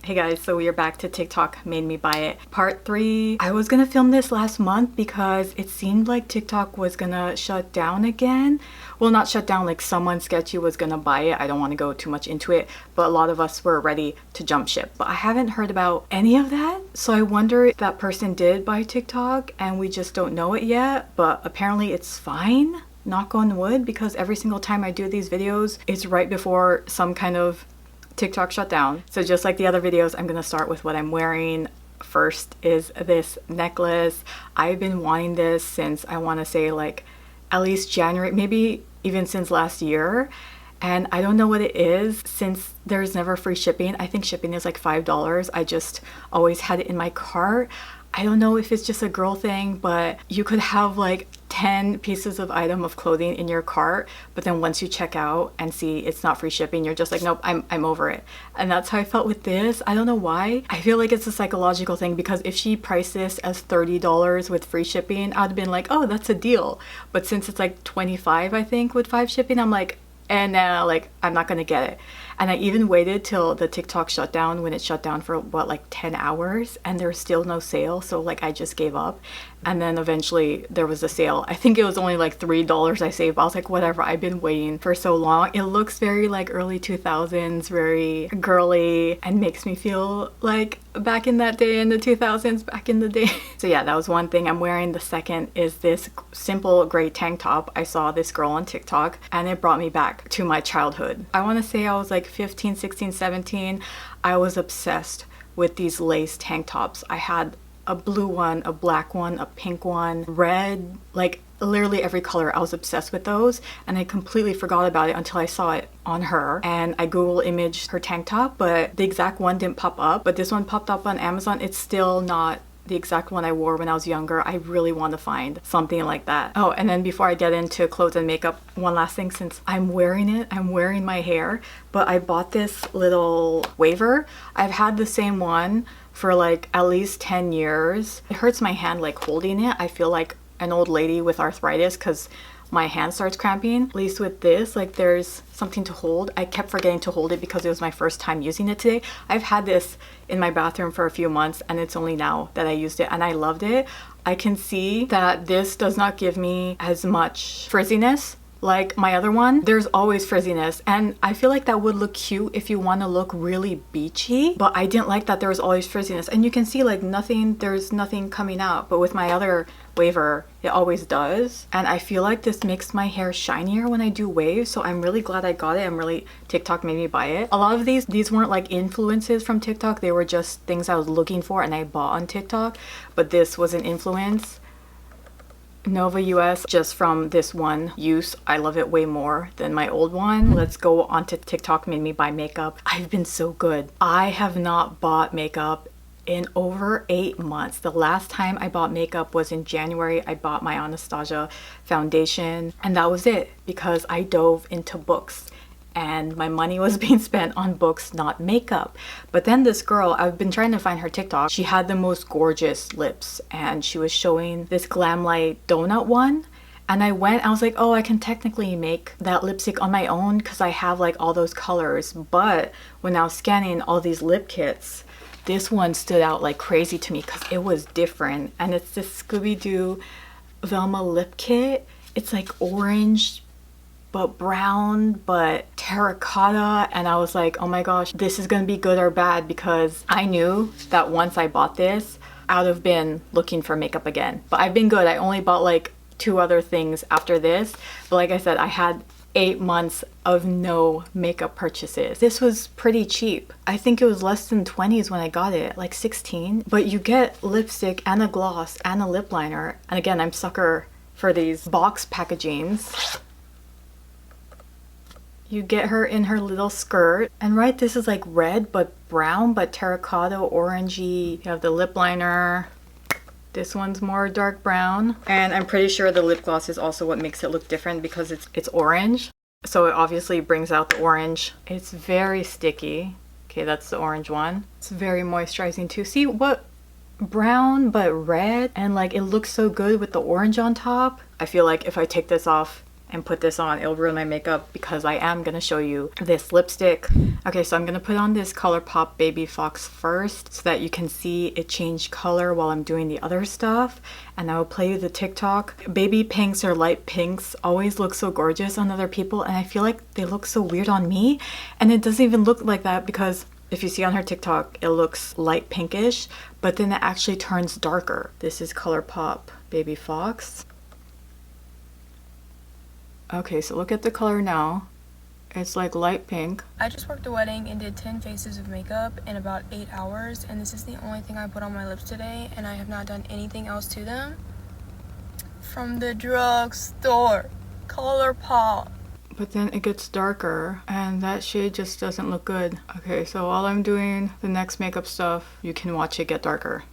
Hey guys, so we are back to TikTok made me buy it part 3. I was gonna film this last month because it seemed like TikTok was gonna shut down again. Well, not shut down, like someone sketchy was gonna buy it. I don't want to go too much into it, but a lot of us were ready to jump ship. But I haven't heard about any of that. So I wonder if that person did buy TikTok and we just don't know it yet. But apparently it's fine, knock on wood, because every single time I do these videos, it's right before some kind of TikTok shut down. So just like the other videos, I'm gonna start with what I'm wearing. First is this necklace. I've been wanting this since, I want to say, like at least January, maybe even since last year. And I don't know what it is, since there's never free shipping. I think shipping is like $5. I just always had it in my cart. I don't know if it's just a girl thing, but you could have like 10 pieces of item of clothing in your cart, but then once you check out and see it's not free shipping, you're just like, nope, I'm over it. And that's how I felt with this. I don't know why. I feel like it's a psychological thing, because if she priced this as $30 with free shipping, I'd have been like, oh, that's a deal. But since it's like 25, I think, with 5 shipping, I'm like, and like, I'm not gonna get it. And I even waited till the TikTok shut down, when it shut down for what, like 10 hours, and there was still no sale. So like I just gave up. And then eventually there was a sale. I think it was only like $3 I saved. I was like, whatever, I've been waiting for so long. It looks very like early 2000s, very girly, and makes me feel like back in that day, in the 2000s, back in the day. So yeah, that was one thing I'm wearing. The second is this simple gray tank top. I saw this girl on TikTok and it brought me back to my childhood. I want to say I was like 15, 16, 17. I was obsessed with these lace tank tops. I had a blue one, a black one, a pink one, red, like literally every color. I was obsessed with those, and I completely forgot about it until I saw it on her, and I Google imaged her tank top, but the exact one didn't pop up. But this one popped up on Amazon. It's still not the exact one I wore when I was younger. I really want to find something like that. Oh, and then before I get into clothes and makeup, one last thing, since I'm wearing it, I'm wearing my hair, but I bought this little waver. I've had the same one for like at least 10 years. It hurts my hand like holding it. I feel like an old lady with arthritis because my hand starts cramping. At least with this, like there's something to hold. I kept forgetting to hold it because it was my first time using it today. I've had this in my bathroom for a few months, and it's only now that I used it, and I loved it. I can see that this does not give me as much frizziness like my other one. There's always frizziness, and I feel like that would look cute if you want to look really beachy, but I didn't like that there was always frizziness. And you can see like nothing, there's nothing coming out, but with my other waver it always does. And I feel like this makes my hair shinier when I do waves, so I'm really glad I got it. I'm really, TikTok made me buy it. A lot of these weren't like influences from TikTok, they were just things I was looking for and I bought on TikTok, but this was an influence. Nova US, just from this one use, I love it way more than my old one. Let's go on to TikTok made me buy makeup. I've been so good. I have not bought makeup in over 8 months. The last time I bought makeup was in January. I bought my Anastasia foundation, and that was it, because I dove into books and my money was being spent on books, not makeup. But then this girl, I've been trying to find her TikTok, she had the most gorgeous lips, and she was showing this Glamlite donut one. And I was like, oh, I can technically make that lipstick on my own because I have like all those colors. But when I was scanning all these lip kits, this one stood out like crazy to me because it was different. And it's this Scooby-Doo Velma Lip Kit. It's like orange, but brown, but terracotta. And I was like, oh my gosh, this is gonna be good or bad, because I knew that once I bought this, I would have been looking for makeup again. But I've been good. I only bought like 2 other things after this. But like I said, I had 8 months of no makeup purchases. This was pretty cheap. I think it was less than 20s when I got it, like 16. But you get lipstick and a gloss and a lip liner. And again, I'm sucker for these box packagings. You get her in her little skirt, and right, this is like red but brown, but terracotta, orangey. You have the lip liner. This one's more dark brown, and I'm pretty sure the lip gloss is also what makes it look different, because it's orange, so it obviously brings out the orange. It's very sticky. Okay, that's the orange one. It's very moisturizing too. See what? Brown but red, and like it looks so good with the orange on top. I feel like if I take this off and put this on. It'll ruin my makeup because I am gonna show you this lipstick. Okay, so I'm gonna put on this ColourPop Baby Fox first so that you can see it change color while I'm doing the other stuff. And I will play you the TikTok. Baby pinks or light pinks always look so gorgeous on other people, and I feel like they look so weird on me. And it doesn't even look like that because if you see on her TikTok, it looks light pinkish, but then it actually turns darker. This is ColourPop Baby Fox. Okay, so look at the color now. It's like light pink. I just worked a wedding and did 10 faces of makeup in about 8 hours, and this is the only thing I put on my lips today, and I have not done anything else to them. From the drugstore, ColourPop. But then it gets darker and that shade just doesn't look good. Okay, so while I'm doing the next makeup stuff, you can watch it get darker,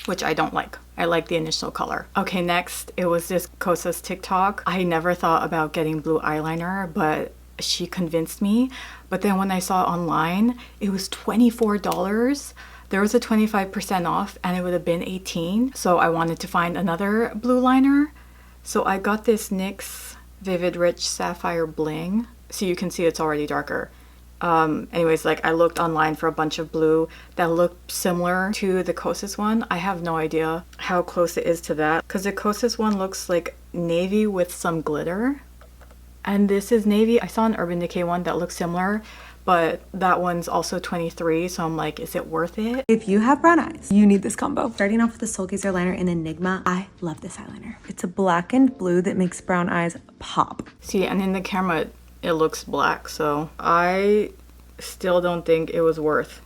which I don't like. I like the initial color. Okay, next, it was this Kosas TikTok. I never thought about getting blue eyeliner, but she convinced me. But then when I saw it online, it was $24. There was a 25% off and it would have been $18. So I wanted to find another blue liner. So I got this NYX Vivid Rich Sapphire Bling. So you can see it's already darker. Anyways, like I looked online for a bunch of blue that looked similar to the Kosas one. I have no idea how close it is to that because the Kosas one looks like navy with some glitter. And this is navy. I saw an Urban Decay one that looks similar, but that one's also 23, so I'm like, is it worth it? If you have brown eyes, you need this combo. Starting off with the Soulgazer liner in Enigma. I love this eyeliner. It's a blackened blue that makes brown eyes pop. See, and in the camera, it looks black, so I still don't think it was worth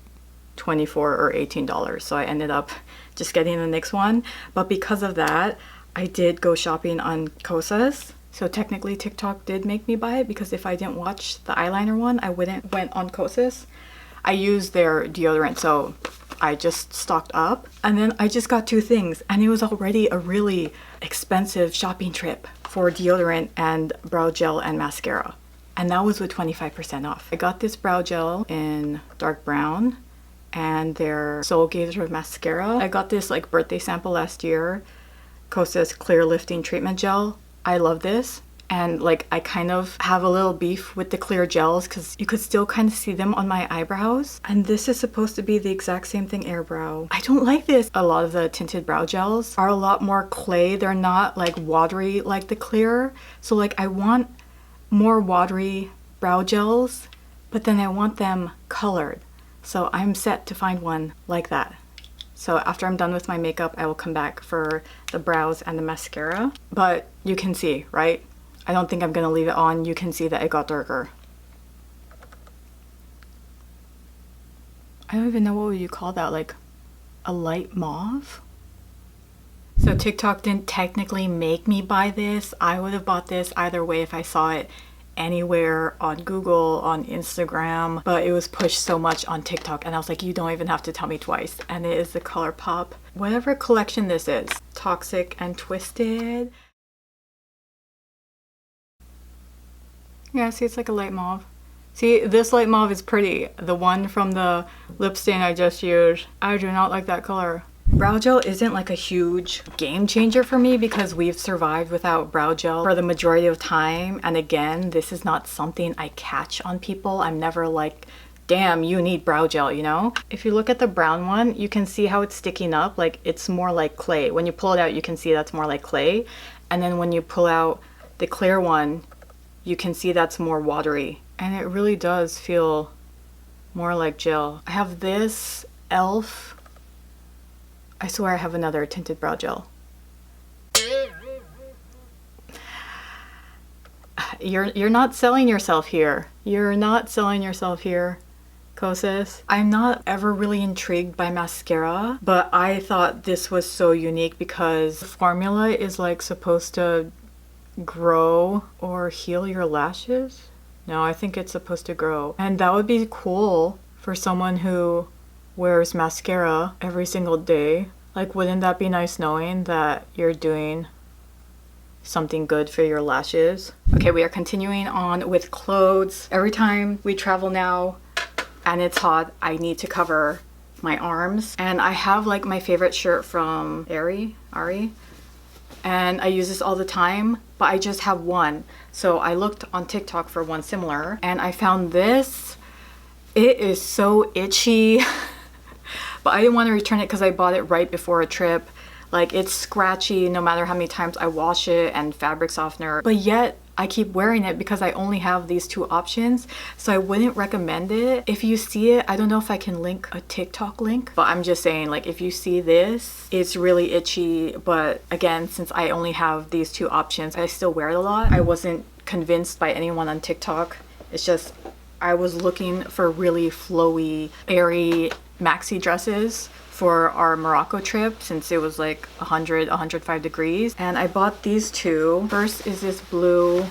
$24 or $18, so I ended up just getting the NYX one. But because of that, I did go shopping on Kosas. So technically TikTok did make me buy it because if I didn't watch the eyeliner one, I went on Kosas. I used their deodorant, so I just stocked up. And then I just got two things and it was already a really expensive shopping trip for deodorant and brow gel and mascara. And that was with 25% off. I got this brow gel in dark brown and their Soulgazer mascara. I got this like birthday sample last year. Kosas Clear Lifting Treatment Gel. I love this, and like I kind of have a little beef with the clear gels because you could still kind of see them on my eyebrows, and this is supposed to be the exact same thing airbrow. I don't like this. A lot of the tinted brow gels are a lot more clay. They're not like watery like the clear, so like I want more watery brow gels, but then I want them colored, so I'm set to find one like that. So after I'm done with my makeup, I will come back for the brows and the mascara. But you can see, right? I don't think I'm gonna leave it on. You can see that it got darker. I don't even know what would you call that, like a light mauve? So TikTok didn't technically make me buy this. I would have bought this either way if I saw it anywhere on Google, on Instagram, but it was pushed so much on TikTok and I was like, you don't even have to tell me twice. And it is the ColourPop, whatever collection this is, Toxic and Twisted. Yeah, see, it's like a light mauve. See, this light mauve is pretty. The one from the lip stain I just used, I do not like that color. Brow gel isn't like a huge game changer for me because we've survived without brow gel for the majority of time. And again, this is not something I catch on people. I'm never like, damn, you need brow gel, you know? If you look at the brown one, you can see how it's sticking up. Like it's more like clay. When you pull it out, you can see that's more like clay. And then when you pull out the clear one, you can see that's more watery. And it really does feel more like gel. I have this e.l.f. I swear I have another tinted brow gel. You're not selling yourself here. You're not selling yourself here, Kosas. I'm not ever really intrigued by mascara, but I thought this was so unique because the formula is like supposed to grow or heal your lashes. No, I think it's supposed to grow. And that would be cool for someone who wears mascara every single day. Like, wouldn't that be nice knowing that you're doing something good for your lashes? Okay, we are continuing on with clothes. Every time we travel now and it's hot, I need to cover my arms. And I have like my favorite shirt from Ari. and I use this all the time, but I just have one. So I looked on TikTok for one similar and I found this. It is so itchy, but I didn't want to return it because I bought it right before a trip. Like, it's scratchy no matter how many times I wash it, and fabric softener, but yet I keep wearing it because I only have these two options. So I wouldn't recommend it. If you see it, I don't know if I can link a TikTok link, but I'm just saying, like, if you see this, it's really itchy. But again, since I only have these two options, I still wear it a lot. I wasn't convinced by anyone on TikTok. It's just, I was looking for really flowy, airy maxi dresses for our Morocco trip, since it was like 105 degrees. And I bought these two. First is this blue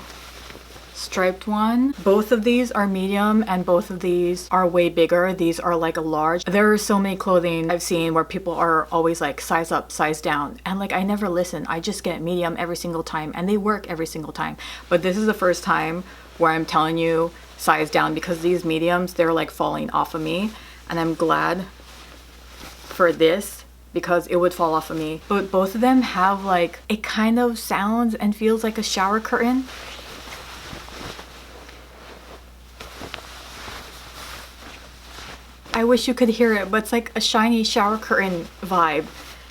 striped one. Both of these are medium and both of these are way bigger. These are like a large. There are so many clothing I've seen where people are always like size up, size down, and like I never listen. I just get medium every single time and they work every single time. But this is the first time where I'm telling you size down, because these mediums, they're like falling off of me, and I'm glad for this because it would fall off of me. But both of them have like, it kind of sounds and feels like a shower curtain. I wish you could hear it, but it's like a shiny shower curtain vibe.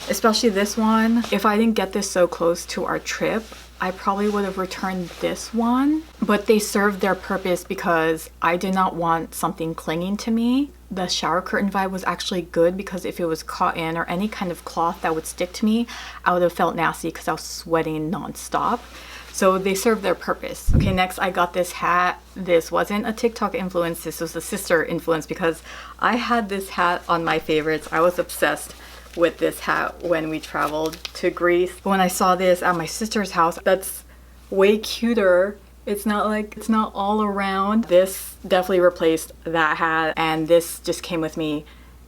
Especially this one. If I didn't get this so close to our trip, I probably would have returned this one. But they served their purpose because I did not want something clinging to me. The shower curtain vibe was actually good because if it was cotton or any kind of cloth that would stick to me, I would have felt nasty because I was sweating nonstop. So they served their purpose. Okay, next I got this hat. This wasn't a TikTok influence, this was a sister influence because I had this hat on my favorites. I was obsessed with this hat when we traveled to Greece. But when I saw this at my sister's house, that's way cuter. It's not all around. This definitely replaced that hat, and this just came with me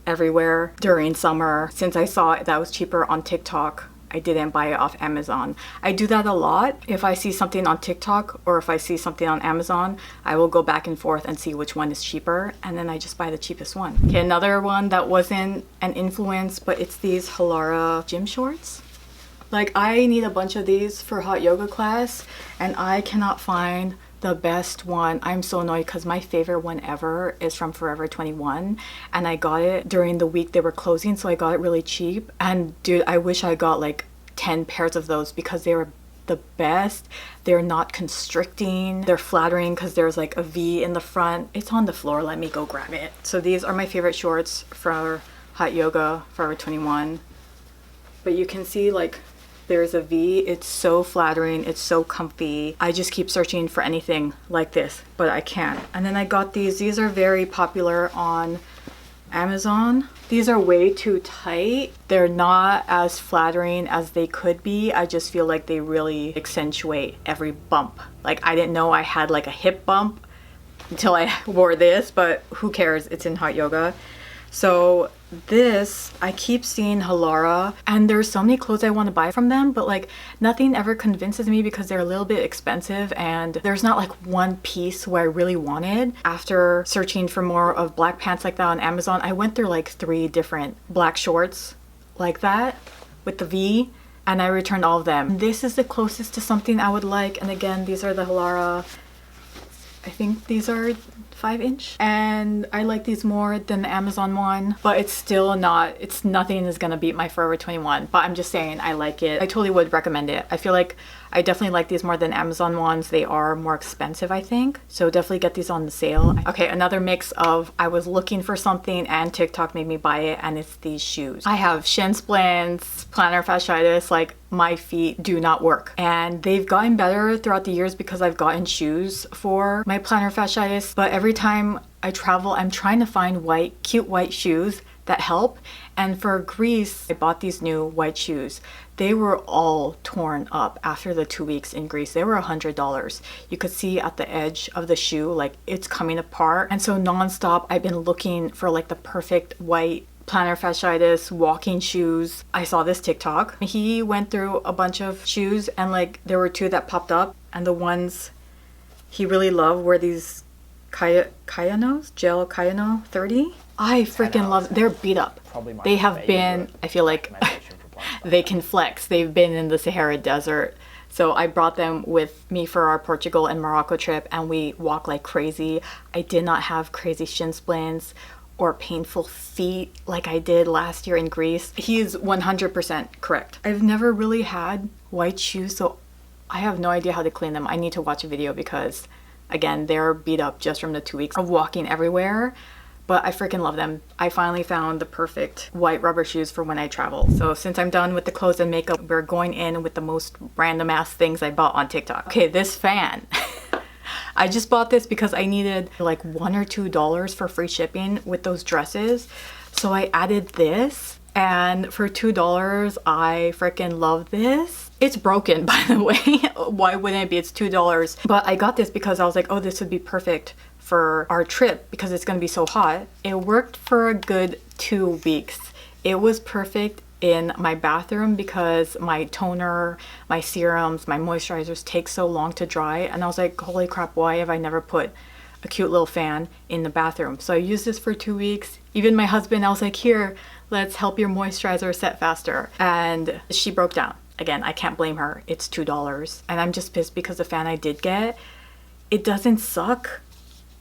everywhere during summer. Since I saw it that was cheaper on TikTok, I didn't buy it off Amazon. I do that a lot. If I see something on TikTok or if I see something on Amazon, I will go back and forth and see which one is cheaper, and then I just buy the cheapest one. Okay, another one that wasn't an influence, but it's these Halara gym shorts. Like, I need a bunch of these for hot yoga class and I cannot find the best one. I'm so annoyed because my favorite one ever is from Forever 21 and I got it during the week they were closing, so I got it really cheap. And dude, I wish I got like 10 pairs of those because they were the best. They're not constricting, they're flattering because there's like a V in the front. It's on the floor, let me go grab it. So these are my favorite shorts for hot yoga, Forever 21. But you can see like there's a V. It's so flattering, it's so comfy. I just keep searching for anything like this, but I can't. And then I got these. These are very popular on Amazon. These are way too tight. They're not as flattering as they could be. I just feel like they really accentuate every bump. Like, I didn't know I had like a hip bump until I wore this, but who cares? It's in hot yoga. So this, I keep seeing Halara, and there's so many clothes I want to buy from them, but like nothing ever convinces me because they're a little bit expensive and there's not like one piece where I really wanted. After searching for more of black pants like that on Amazon, I went through like 3 different black shorts like that with the V, and I returned all of them. This is the closest to something I would like, and again, these are the Halara. I think these are 5-inch, and I like these more than the Amazon one, but it's still not, it's nothing is gonna beat my Forever 21, but I'm just saying I like it. I totally would recommend it. I feel like I definitely like these more than Amazon ones. They are more expensive, I think, so definitely get these on the sale. Okay, another mix of I was looking for something and TikTok made me buy it, and it's these shoes. I have shin splints, plantar fasciitis, like my feet do not work, and they've gotten better throughout the years because I've gotten shoes for my plantar fasciitis, but every time I travel I'm trying to find cute white shoes that help. And for Greece, I bought these new white shoes. They were all torn up after the 2 weeks in Greece. They were $100. You could see at the edge of the shoe, like it's coming apart. And so nonstop, I've been looking for like the perfect white plantar fasciitis walking shoes. I saw this TikTok. He went through a bunch of shoes and like there were 2 that popped up, and the ones he really loved were these Kayanos, Gel Kayano 30. I freaking love them. They're beat up. They have been, I feel like, they can flex. They've been in the Sahara Desert. So I brought them with me for our Portugal and Morocco trip, and we walked like crazy. I did not have crazy shin splints or painful feet like I did last year in Greece. He's 100% correct. I've never really had white shoes, so I have no idea how to clean them. I need to watch a video because, again, they're beat up just from the 2 weeks of walking everywhere. But I freaking love them. I finally found the perfect white rubber shoes for when I travel. So since I'm done with the clothes and makeup, we're going in with the most random ass things I bought on TikTok. Okay, this fan. I just bought this because I needed like $1 or $2 for free shipping with those dresses. So I added this, and for $2, I freaking love this. It's broken, by the way. Why wouldn't it be? It's $2. But I got this because I was like, oh, this would be perfect for our trip because it's going to be so hot. It worked for a good 2 weeks. It was perfect in my bathroom because my toner, my serums, my moisturizers take so long to dry, and I was like, holy crap, why have I never put a cute little fan in the bathroom? So I used this for 2 weeks. Even my husband, I was like, here, let's help your moisturizer set faster, and she broke down. Again, I can't blame her. It's $2, and I'm just pissed because the fan I did get, it doesn't suck.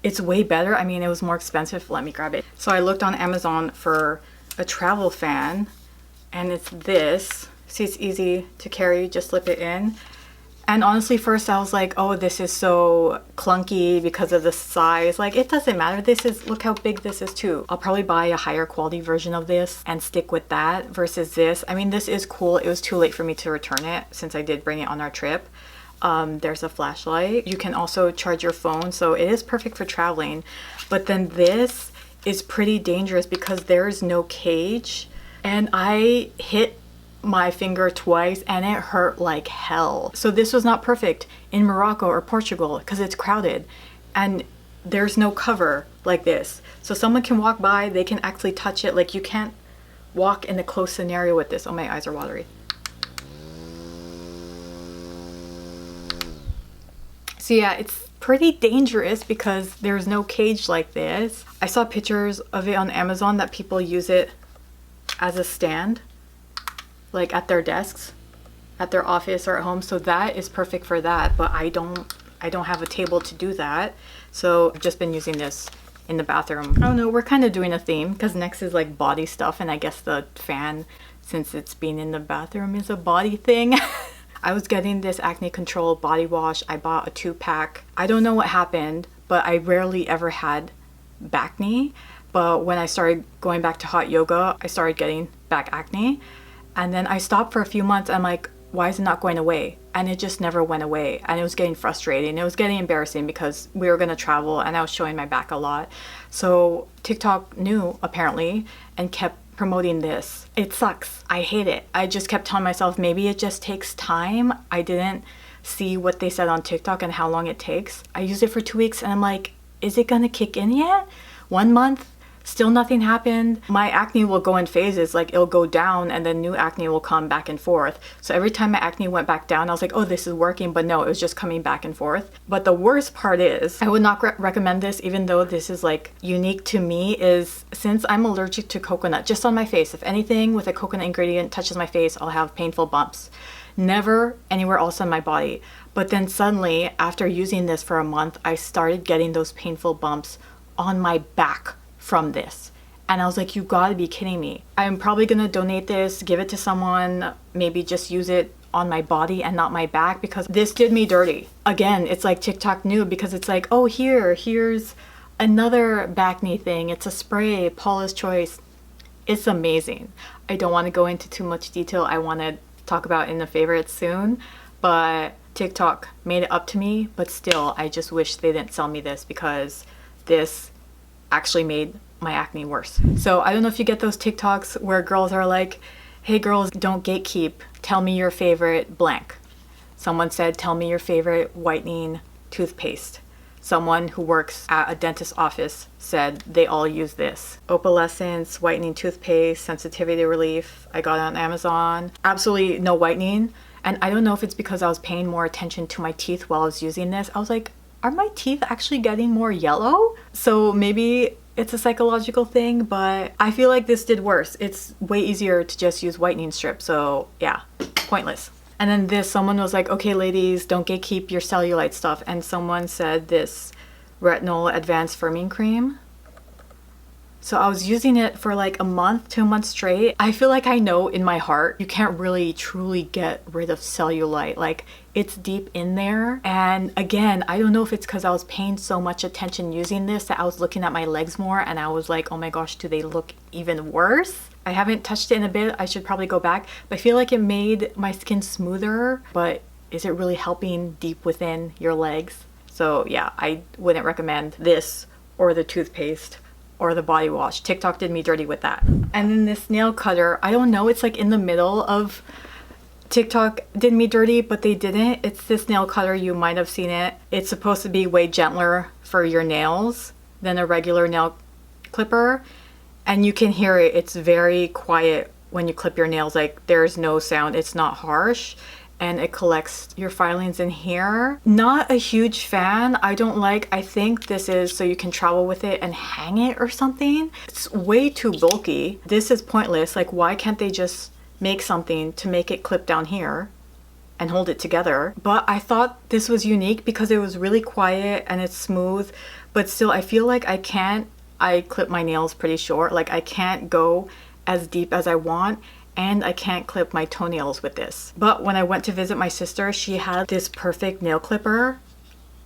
It's way better. I mean, it was more expensive. Let me grab it. So I looked on Amazon for a travel fan, and it's this. See, it's easy to carry, just slip it in. And honestly, first I was like, oh, this is so clunky because of the size. Like, it doesn't matter. This is, look how big this is too. I'll probably buy a higher quality version of this and stick with that versus this. I mean, this is cool. It was too late for me to return it since I did bring it on our trip. There's a flashlight. You can also charge your phone, so it is perfect for traveling. But then this is pretty dangerous because there's no cage, and I hit my finger twice and it hurt like hell. So this was not perfect in Morocco or Portugal because it's crowded and there's no cover like this. So someone can walk by, they can actually touch it. Like, you can't walk in a close scenario with this. Oh, my eyes are watery. So yeah, it's pretty dangerous because there's no cage like this. I saw pictures of it on Amazon that people use it as a stand, like at their desks, at their office or at home. So that is perfect for that, but I don't have a table to do that. So I've just been using this in the bathroom. I don't know, we're kind of doing a theme because next is like body stuff, and I guess the fan, since it's being in the bathroom, is a body thing. I was getting this acne control body wash. I bought a 2-pack. I don't know what happened, but I rarely ever had acne. But when I started going back to hot yoga, I started getting back acne. And then I stopped for a few months. I'm like, why is it not going away? And it just never went away. And it was getting frustrating. It was getting embarrassing because we were gonna travel and I was showing my back a lot. So TikTok knew, apparently, and kept promoting this. It sucks. I hate it. I just kept telling myself maybe it just takes time. I didn't see what they said on TikTok and how long it takes. I used it for 2 weeks and I'm like, is it gonna kick in yet? 1 month, still nothing happened. My acne will go in phases, like it'll go down and then new acne will come back and forth. So every time my acne went back down, I was like, oh, this is working, but no, it was just coming back and forth. But the worst part is, I would not recommend this, even though this is like unique to me, is since I'm allergic to coconut, just on my face, if anything with a coconut ingredient touches my face, I'll have painful bumps. Never anywhere else on my body. But then suddenly, after using this for a month, I started getting those painful bumps on my back from this. And I was like, you gotta be kidding me. I'm probably gonna donate this, give it to someone, maybe just use it on my body and not my back, because this did me dirty. Again, it's like TikTok knew, because it's like, oh, here's another acne thing. It's a spray, Paula's Choice. It's amazing. I don't want to go into too much detail. I want to talk about in the favorites soon, but TikTok made it up to me. But still, I just wish they didn't sell me this, because this actually made my acne worse. So I don't know if you get those TikToks where girls are like, hey girls, don't gatekeep, tell me your favorite blank. Someone said, tell me your favorite whitening toothpaste. Someone who works at a dentist's office said they all use this. Opalescence whitening toothpaste, sensitivity relief. I got it on Amazon. Absolutely no whitening. And I don't know if it's because I was paying more attention to my teeth while I was using this. I was like, are my teeth actually getting more yellow? So maybe it's a psychological thing, but I feel like this did worse. It's way easier to just use whitening strip, so yeah, pointless. And then this, someone was like, okay ladies, don't gatekeep your cellulite stuff. And someone said this Retinol Advanced Firming Cream. So I was using it for like a month, 2 months straight. I feel like I know in my heart, you can't really truly get rid of cellulite. Like it's deep in there. And again, I don't know if it's because I was paying so much attention using this that I was looking at my legs more and I was like, oh my gosh, do they look even worse? I haven't touched it in a bit. I should probably go back. But I feel like it made my skin smoother, but is it really helping deep within your legs? So yeah, I wouldn't recommend this or the toothpaste or the body wash. TikTok did me dirty with that. And then this nail cutter, I don't know, it's like in the middle of TikTok did me dirty, but they didn't. It's this nail cutter, you might have seen it. It's supposed to be way gentler for your nails than a regular nail clipper. And you can hear it, it's very quiet when you clip your nails, like there's no sound, it's not harsh. And it collects your filings in here. Not a huge fan. I think this is so you can travel with it and hang it or something. It's way too bulky. This is pointless. Like why can't they just make something to make it clip down here and hold it together? But I thought this was unique because it was really quiet and it's smooth, but still I feel like I clip my nails pretty short. Like I can't go as deep as I want. And I can't clip my toenails with this. But when I went to visit my sister, she had this perfect nail clipper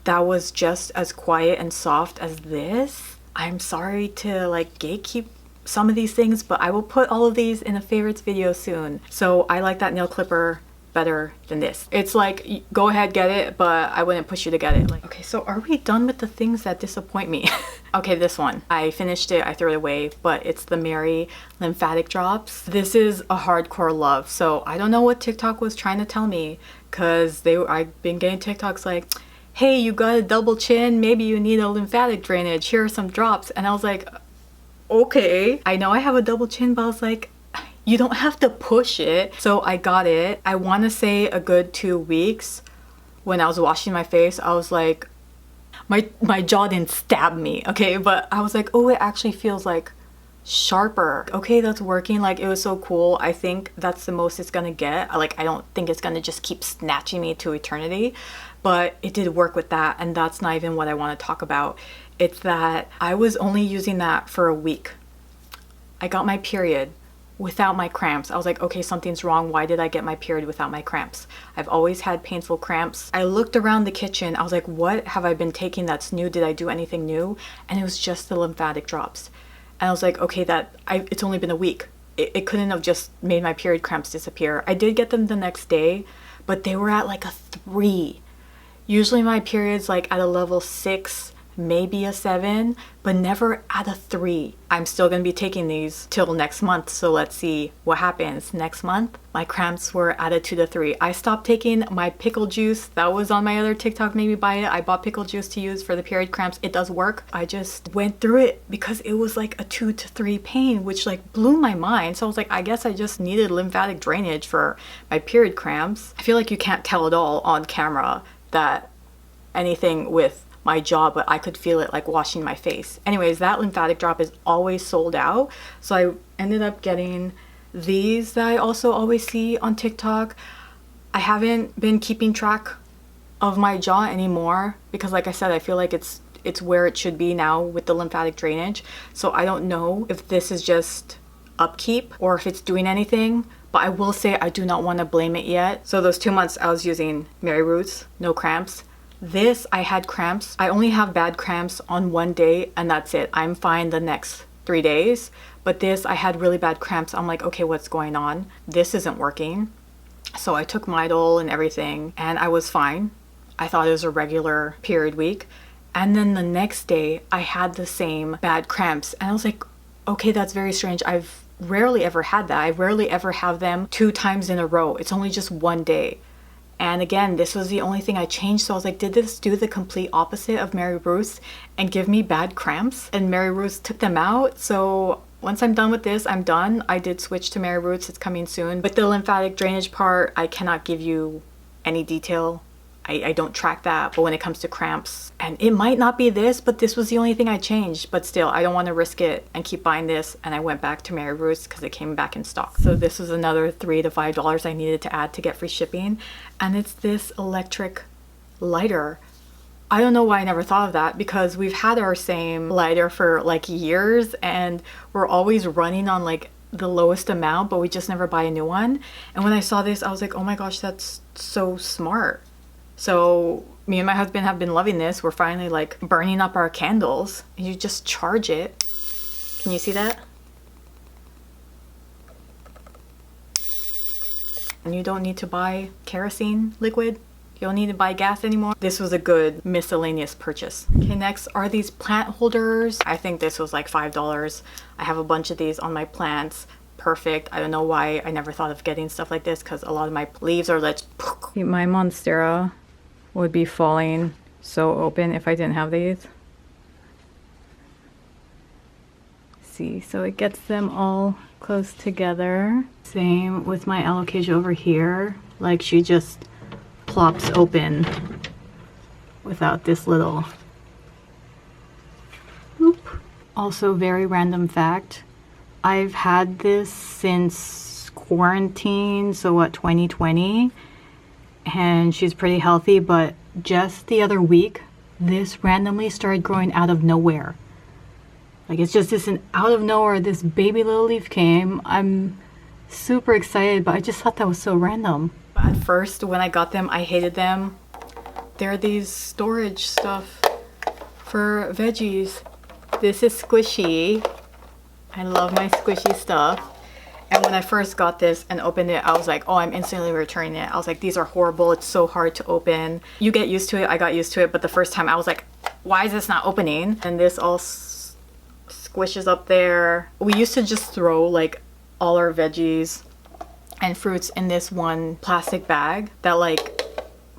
that was just as quiet and soft as this. I'm sorry to like gatekeep some of these things, but I will put all of these in a favorites video soon. So I like that nail clipper better than this. It's like, go ahead, get it, but I wouldn't push you to get it. Like, okay, so are we done with the things that disappoint me? Okay, this one. I finished it, I threw it away, but it's the Mary Lymphatic Drops. This is a hardcore love. So I don't know what TikTok was trying to tell me, because I've been getting TikToks like, hey, you got a double chin, maybe you need a lymphatic drainage, here are some drops. And I was like, okay. I know I have a double chin, but I was like, you don't have to push it. So I got it. I want to say a good 2 weeks. When I was washing my face, I was like, my jaw didn't stab me, okay? But I was like, oh, it actually feels like sharper. Okay, that's working. Like, it was so cool. I think that's the most it's gonna get. Like, I don't think it's gonna just keep snatching me to eternity, but it did work with that. And that's not even what I want to talk about. It's that I was only using that for a week. I got my period without my cramps. I was like, okay, something's wrong. Why did I get my period without my cramps? I've always had painful cramps. I looked around the kitchen. I was like, what have I been taking that's new? Did I do anything new? And it was just the lymphatic drops. And I was like, okay, it's only been a week. It couldn't have just made my period cramps disappear. I did get them the next day, but they were at like a 3. Usually my period's like at a level 6, maybe a 7, but never at a 3. I'm still gonna be taking these till next month, so let's see what happens next month. My cramps were at a 2 to 3. I stopped taking my pickle juice. That was on my other TikTok, maybe buy it. I bought pickle juice to use for the period cramps. It does work. I just went through it because it was like a 2 to 3 pain, which like blew my mind. So I was like, I guess I just needed lymphatic drainage for my period cramps. I feel like you can't tell at all on camera that anything with my jaw, but I could feel it like washing my face. Anyways, that lymphatic drop is always sold out. So I ended up getting these that I also always see on TikTok. I haven't been keeping track of my jaw anymore because like I said, I feel like it's where it should be now with the lymphatic drainage. So I don't know if this is just upkeep or if it's doing anything, but I will say I do not want to blame it yet. So those 2 months I was using Mary Ruth's, no cramps. This, I had cramps. I only have bad cramps on one day and that's it. I'm fine the next 3 days. But this, I had really bad cramps. I'm like, okay, what's going on? This isn't working. So I took Midol and everything and I was fine. I thought it was a regular period week. And then the next day I had the same bad cramps and I was like, okay, that's very strange. I've rarely ever had that. I rarely ever have them 2 times in a row. It's only just one day. And again, this was the only thing I changed. So I was like, did this do the complete opposite of Mary Ruth's and give me bad cramps? And Mary Ruth's took them out. So once I'm done with this, I'm done. I did switch to Mary Ruth's. It's coming soon. But the lymphatic drainage part, I cannot give you any detail I don't track that. But when it comes to cramps, and it might not be this, but this was the only thing I changed. But still, I don't want to risk it and keep buying this. And I went back to Mary Ruth's because it came back in stock. So this was another $3 to $5 I needed to add to get free shipping. And it's this electric lighter. I don't know why I never thought of that, because we've had our same lighter for like years and we're always running on like the lowest amount, but we just never buy a new one. And when I saw this, I was like, oh my gosh, that's so smart. So me and my husband have been loving this. We're finally like burning up our candles. You just charge it. Can you see that? And you don't need to buy kerosene liquid. You don't need to buy gas anymore. This was a good miscellaneous purchase. Okay, next are these plant holders. I think this was like $5. I have a bunch of these on my plants. Perfect. I don't know why I never thought of getting stuff like this, because a lot of my leaves are like... My Monstera would be falling so open if I didn't have these. See, so it gets them all close together. Same with my alocasia over here. Like, she just plops open without this little loop. Also, very random fact, I've had this since quarantine, so what, 2020, and she's pretty healthy, but just the other week this randomly started growing out of nowhere. Like, it's just this out of nowhere, this baby little leaf came. I'm super excited, but I just thought that was so random. At first, when I got them, I hated them. They're these storage stuff for veggies. This is squishy. I love my squishy stuff. And when I first got this and opened it, I was like, oh, I'm instantly returning it. I was like, these are horrible. It's so hard to open. You get used to it. I got used to it. But the first time I was like, why is this not opening? And this all squishes up there. We used to just throw like all our veggies and fruits in this one plastic bag that like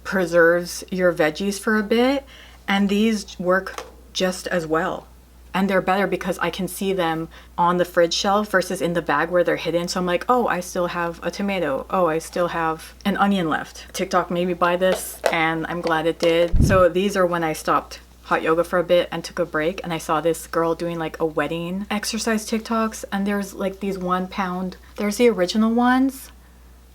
preserves your veggies for a bit, and these work just as well, and they're better because I can see them on the fridge shelf versus in the bag where they're hidden. So I'm like, oh, I still have a tomato, oh, I still have an onion left. TikTok made me buy this and I'm glad it did. So these are when I stopped hot yoga for a bit and took a break, and I saw this girl doing like a wedding exercise TikToks, and there's like these 1 pound, there's the original ones.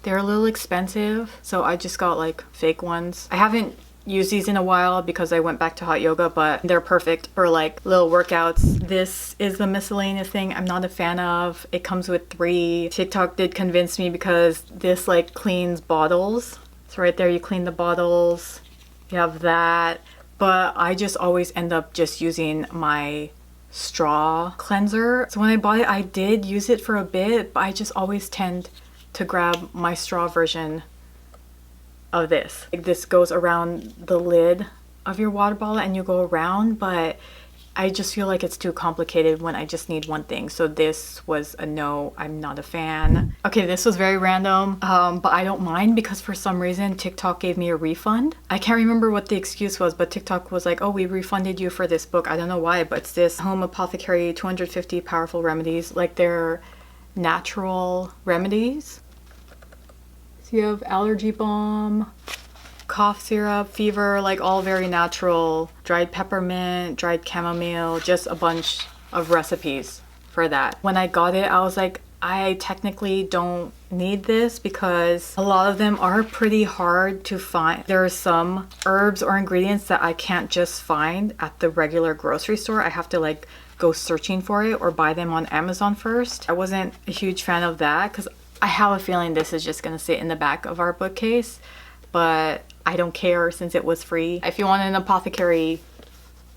They're a little expensive, so I just got like fake ones. I haven't used these in a while because I went back to hot yoga, but they're perfect for like little workouts. This is the miscellaneous thing I'm not a fan of. It comes with 3. TikTok did convince me because this like cleans bottles. So right there, you clean the bottles. You have that. But I just always end up just using my straw cleanser. So when I bought it, I did use it for a bit, but I just always tend to grab my straw version of this. Like, this goes around the lid of your water bottle and you go around, but I just feel like it's too complicated when I just need one thing. So this was a no, I'm not a fan. Okay, this was very random, but I don't mind because for some reason TikTok gave me a refund. I can't remember what the excuse was, but TikTok was like, oh, we refunded you for this book. I don't know why, but it's this Home Apothecary 250 Powerful Remedies. Like, they're natural remedies. So you have allergy balm, cough syrup, fever, like all very natural, dried peppermint, dried chamomile, just a bunch of recipes for that. When I got it, I was like, I technically don't need this because a lot of them are pretty hard to find. There are some herbs or ingredients that I can't just find at the regular grocery store. I have to like go searching for it or buy them on Amazon first. I wasn't a huge fan of that because I have a feeling this is just gonna sit in the back of our bookcase, but I don't care since it was free. If you want an apothecary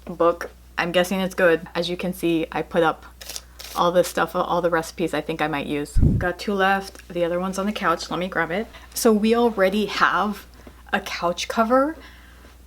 book, I'm guessing it's good. As you can see, I put up all the stuff, all the recipes I think I might use. Got 2 left. The other one's on the couch. Let me grab it. So we already have a couch cover,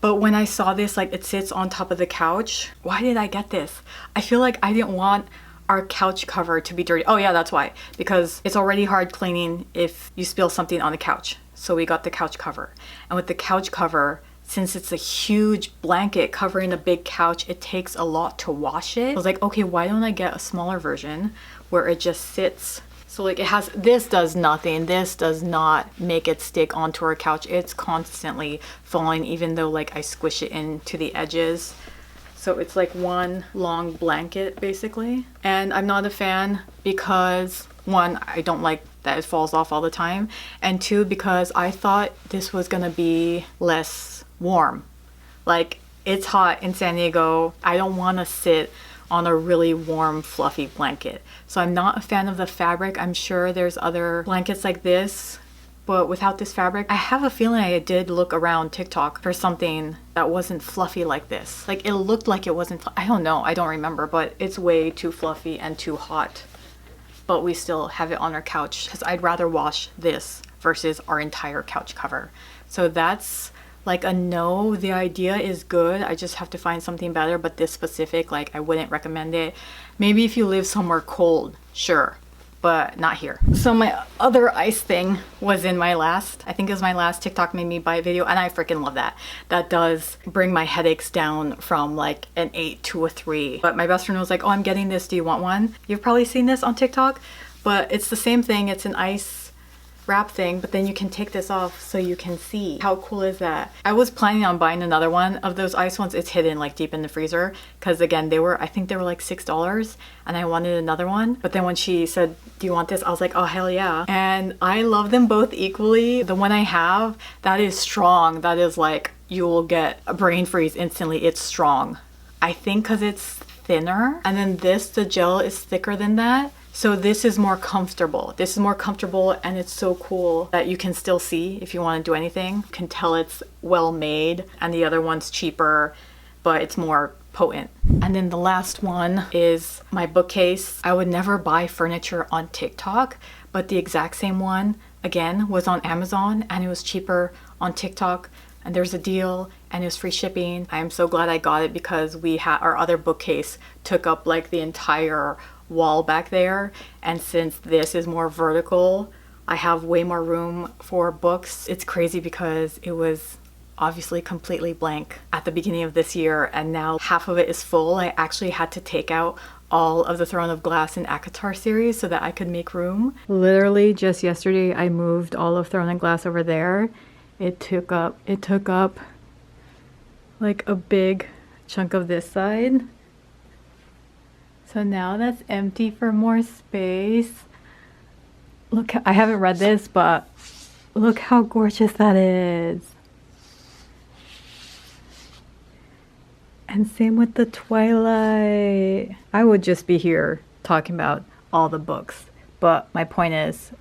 but when I saw this, like, it sits on top of the couch. Why did I get this? I feel like I didn't want our couch cover to be dirty. Oh yeah, that's why. Because it's already hard cleaning if you spill something on the couch. So we got the couch cover. And with the couch cover, since it's a huge blanket covering a big couch, it takes a lot to wash it. I was like, okay, why don't I get a smaller version where it just sits So like it has, this does nothing. This does not make it stick onto our couch. It's constantly falling even though like I squish it into the edges. So it's like one long blanket basically. And I'm not a fan because one, I don't like that it falls off all the time. And two, because I thought this was gonna be less warm. Like it's hot in San Diego. I don't wanna sit on a really warm fluffy blanket. So I'm not a fan of the fabric. I'm sure there's other blankets like this, but without this fabric, I have a feeling I did look around TikTok for something that wasn't fluffy like this. Like it looked like it wasn't, I don't know, I don't remember, but it's way too fluffy and too hot. But we still have it on our couch because I'd rather wash this versus our entire couch cover. So that's like a no. The idea is good. I just have to find something better, but this specific, like I wouldn't recommend it. Maybe if you live somewhere cold, sure, but not here. So my other ice thing was in my last, I think it was my last TikTok made me buy it video, and I freaking love that. That does bring my headaches down from like an 8 to a 3. But my best friend was like, oh, I'm getting this, do you want one? You've probably seen this on TikTok, but it's the same thing. It's an ice wrap thing, but then you can take this off so you can see. How cool is that? I was planning on buying another one of those ice ones. It's hidden like deep in the freezer because again they were, I think they were like $6 and I wanted another one, but then when she said do you want this, I was like oh hell yeah. And I love them both equally. The one I have, that is strong. That is like you will get a brain freeze instantly. It's strong, I think, because it's thinner, and then this, the gel is thicker than that. So this is more comfortable. This is more comfortable, and it's so cool that you can still see if you want to do anything. You can tell it's well made, and the other one's cheaper, but it's more potent. And then the last one is my bookcase. I would never buy furniture on TikTok, but the exact same one, again, was on Amazon, and it was cheaper on TikTok, and there's a deal, and it was free shipping. I am so glad I got it because we had our other bookcase took up like the entire wall back there, and since this is more vertical, I have way more room for books. It's crazy because it was obviously completely blank at the beginning of this year, and now half of it is full. I actually had to take out all of the Throne of Glass and ACOTAR series so that I could make room. Literally just yesterday I moved all of Throne of Glass over there. It took up like a big chunk of this side. So now that's empty for more space. Look, I haven't read this, but look how gorgeous that is. And same with the Twilight. I would just be here talking about all the books, but my point is,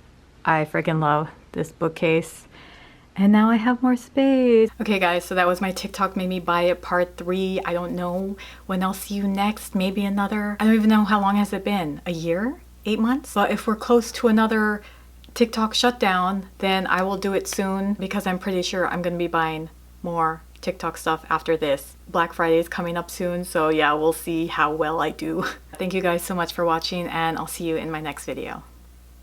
I freaking love this bookcase. And now I have more space. Okay guys, so that was my TikTok made me buy it part 3. I don't know when I'll see you next. Maybe another, I don't even know how long has it been? A year? 8 months? But if we're close to another TikTok shutdown, then I will do it soon because I'm pretty sure I'm gonna be buying more TikTok stuff after this. Black Friday is coming up soon, so yeah, we'll see how well I do. Thank you guys so much for watching, and I'll see you in my next video.